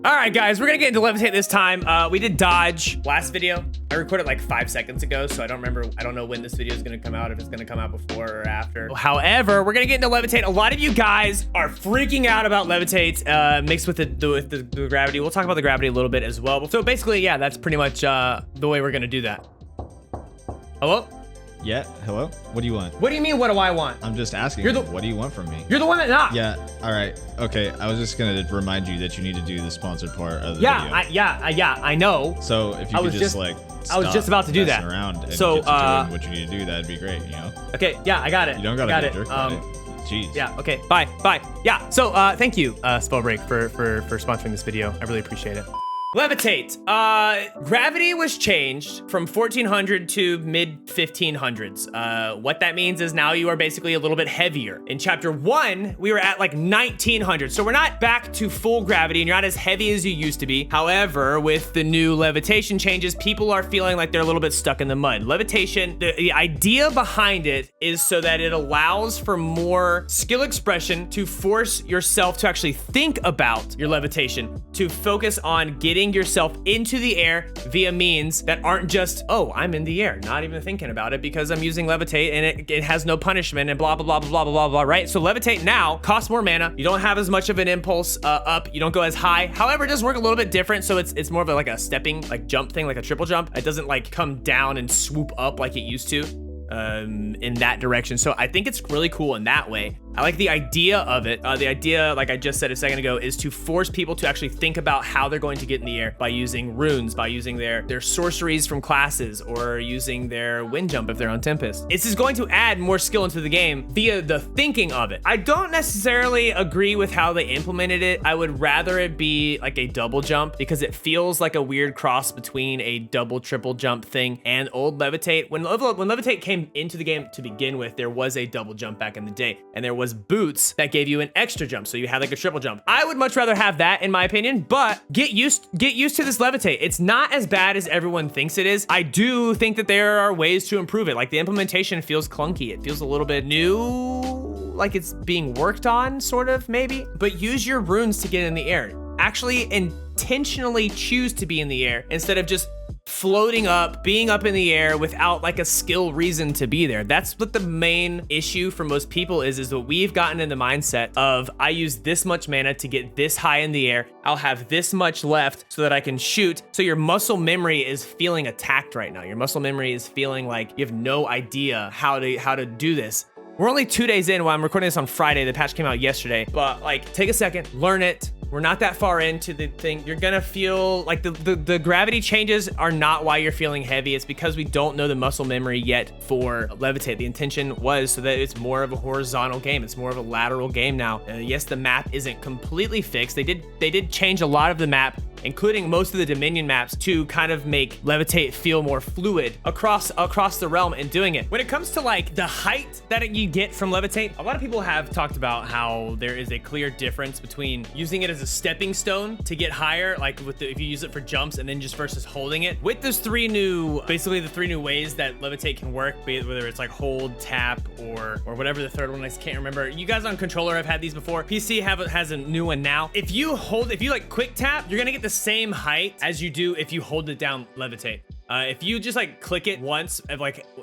All right, guys, we're gonna get into Levitate this time. We did dodge last video. I recorded like 5 seconds ago, so I don't know when this video is gonna come out, if it's gonna come out before or after. However, we're gonna get into Levitate. A lot of you guys are freaking out about Levitate mixed with the gravity. We'll talk about the gravity a little bit as well. So basically, yeah, that's pretty much the way we're gonna do that. Hello? Yeah, hello? What do you want? What do you mean, what do I want? I'm just asking, what do you want from me? You're the one that knocked. Yeah, all right, okay. I was just gonna remind you that you need to do the sponsored part of the video. I know. So if you could just like I was just about to do that. Around and so, get to doing what you need to do, that'd be great, you know? Okay, yeah, I got it. You don't gotta be a jerk about it. Jeez. Yeah, okay, bye. Yeah, so thank you, Spellbreak, for sponsoring this video. I really appreciate it. Levitate. Gravity was changed from 1400 to mid 1500s. What that means is now you are basically a little bit heavier. In chapter 1, we were at like 1900. So we're not back to full gravity and you're not as heavy as you used to be. However, with the new levitation changes, people are feeling like they're a little bit stuck in the mud. Levitation, the idea behind it is so that it allows for more skill expression to force yourself to actually think about your levitation, to focus on getting yourself into the air via means that aren't just, oh, I'm in the air, not even thinking about it because I'm using levitate and it has no punishment and blah, blah, blah, blah, blah, blah, blah, right? So levitate now costs more mana. You don't have as much of an impulse up. You don't go as high. However, it does work a little bit different. So it's more of like a stepping, like jump thing, like a triple jump. It doesn't like come down and swoop up like it used to in that direction. So I think it's really cool in that way. I like the idea of it. The idea, like I just said a second ago, is to force people to actually think about how they're going to get in the air by using runes, by using their sorceries from classes, or using their wind jump if they're on Tempest. This is going to add more skill into the game via the thinking of it. I don't necessarily agree with how they implemented it. I would rather it be like a double jump because it feels like a weird cross between a double, triple jump thing and old Levitate. When Levitate came into the game to begin with, there was a double jump back in the day, and there was boots that gave you an extra jump, so you had like a triple jump. I would much rather have that in my opinion, but get used to this Levitate. It's not as bad as everyone thinks it is. I do think that there are ways to improve it. Like the implementation feels clunky. It feels a little bit new, like it's being worked on, sort of, maybe. But use your runes to get in the air. Actually intentionally choose to be in the air instead of just floating up, being up in the air without like a skill reason to be there. That's what the main issue for most people is that we've gotten in the mindset of, I use this much mana to get this high in the air. I'll have this much left so that I can shoot. So your muscle memory is feeling attacked right now. Your muscle memory is feeling like you have no idea how to do this. We're only 2 days in while I'm recording this on Friday. The patch came out yesterday, but like take a second, learn it. We're not that far into the thing. You're gonna feel like the gravity changes are not why you're feeling heavy. It's because we don't know the muscle memory yet for Levitate. The intention was so that it's more of a horizontal game. It's more of a lateral game now. Yes, the map isn't completely fixed. They did change a lot of the map, including most of the Dominion maps, to kind of make Levitate feel more fluid across the realm and doing it. When it comes to like the height that you get from Levitate, a lot of people have talked about how there is a clear difference between using it as a stepping stone to get higher, like if you use it for jumps, and then just versus holding it. With those basically the three new ways that Levitate can work, whether it's like hold, tap, or whatever the third one, I can't remember. You guys on controller have had these before. PC has a new one now. If you like quick tap, you're gonna get the same height as you do if you hold it down Levitate. If you just like click it once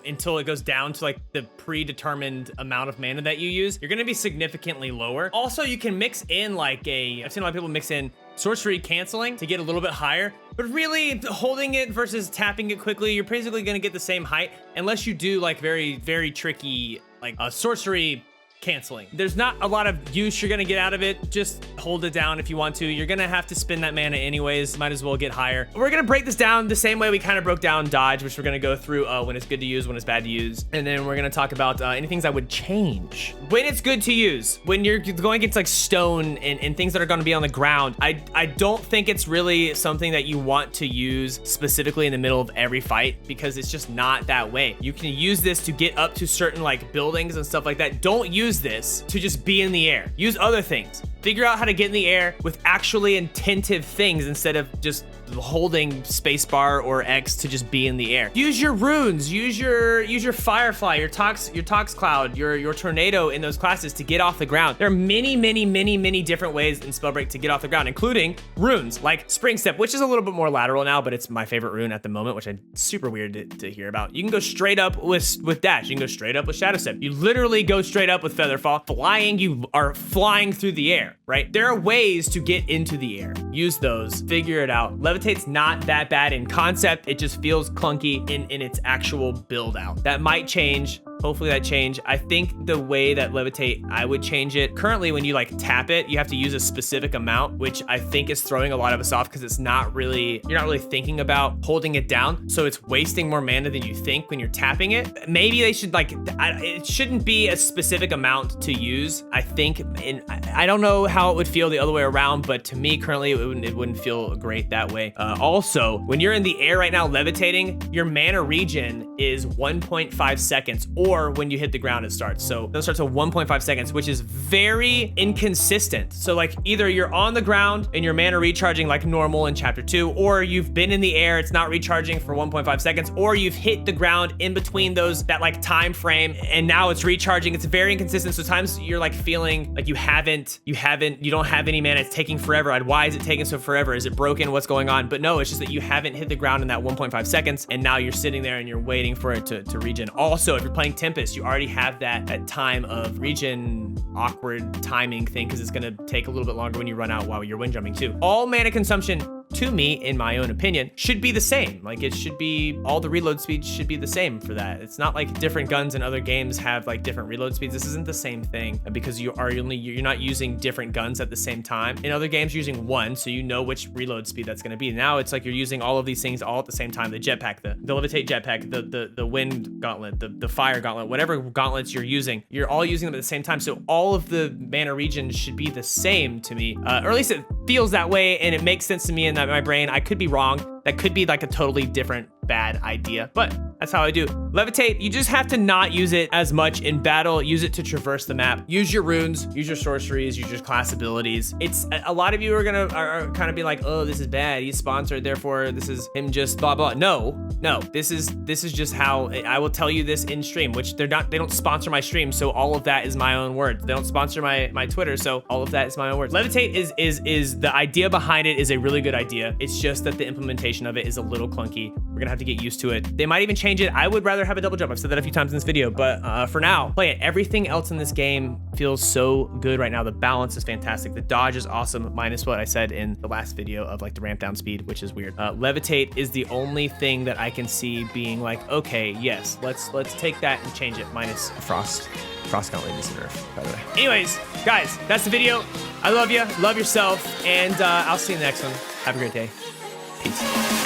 until it goes down to like the predetermined amount of mana that you use, you're gonna be significantly lower. Also, you can mix in I've seen a lot of people mix in sorcery canceling to get a little bit higher, but really holding it versus tapping it quickly, you're basically gonna get the same height unless you do like very, very tricky like sorcery canceling. There's not a lot of use you're gonna get out of it. Just hold it down if you want to. You're gonna have to spend that mana anyways. Might as well get higher. We're gonna break this down the same way we kind of broke down dodge, which we're gonna go through when it's good to use, when it's bad to use, and then we're gonna talk about any things I would change when it's good to use. When you're going against like stone and things that are gonna be on the ground, I don't think it's really something that you want to use specifically in the middle of every fight, because it's just not that way. You can use this to get up to certain like buildings and stuff like that. Don't use use this to just be in the air. Use other things. Figure out how to get in the air with actually intensive things instead of just holding spacebar or X to just be in the air. Use your runes, use your firefly, your tox cloud, your tornado in those classes to get off the ground. There are many different ways in Spellbreak to get off the ground, including runes like Spring Step, which is a little bit more lateral now, but it's my favorite rune at the moment, which I'm super weird to hear about. You can go straight up with dash. You can go straight up with Shadow Step. You literally go straight up with Featherfall. Flying, you are flying through the air, right? There are ways to get into the air. Use those, figure it out. Levitate's not that bad in concept. It just feels clunky in its actual build out. That might change. Hopefully that change. I think the way that Levitate, I would change it. Currently, when you like tap it, you have to use a specific amount, which I think is throwing a lot of us off because it's not really, you're not really thinking about holding it down. So it's wasting more mana than you think when you're tapping it. Maybe they should it shouldn't be a specific amount to use. I think, I don't know how it would feel the other way around, but to me currently, it wouldn't feel great that way. Also, when you're in the air right now levitating, your mana regen is 1.5 seconds, or when you hit the ground, it starts. So that starts at 1.5 seconds, which is very inconsistent. So like either you're on the ground and your mana recharging like normal in chapter 2, or you've been in the air, it's not recharging for 1.5 seconds, or you've hit the ground in between that like time frame and now it's recharging. It's very inconsistent. So times you're like feeling like you don't have any mana, it's taking forever. Why is it taking so forever? Is it broken? What's going on? But no, it's just that you haven't hit the ground in that 1.5 seconds and now you're sitting there and you're waiting for it to regen. Also, if you're playing Tempest, you already have that time of regen awkward timing thing because it's gonna take a little bit longer when you run out while you're wind jumping too. All mana consumption, to me, in my own opinion, should be the same. Like it should be, all the reload speeds should be the same for that. It's not like different guns in other games have like different reload speeds. This isn't the same thing because you're not using different guns at the same time. In other games, you're using one, so you know which reload speed that's gonna be. Now it's like you're using all of these things all at the same time. The jetpack, the Levitate jetpack, the wind gauntlet, the fire gauntlet, whatever gauntlets you're using, you're all using them at the same time. So all of the mana regions should be the same to me, or at least it feels that way and it makes sense to me in my brain. I could be wrong. That could be like a totally different bad idea, but that's how I do. Levitate, you just have to not use it as much in battle. Use it to traverse the map. Use your runes, use your sorceries, use your class abilities. It's a lot of you are kind of be like, oh, this is bad. He's sponsored, therefore this is him just blah blah. No, this is just how I will tell you this in stream, which they don't sponsor my stream, so all of that is my own words. They don't sponsor my Twitter, so all of that is my own words. Levitate is the idea behind it is a really good idea. It's just that the implementation of it is a little clunky. We're gonna have to get used to it. They might even change it. I would rather have a double jump. I've said that a few times in this video, but for now, play it. Everything else in this game feels so good right now. The balance is fantastic. The dodge is awesome, minus what I said in the last video of like the ramp down speed, which is weird. Levitate is the only thing that I can see being like, okay, yes, let's take that and change it, minus Frost. Frost Gauntlet is a nerf, by the way. Anyways, guys, that's the video. I love you, love yourself, and I'll see you in the next one. Have a great day. Peace.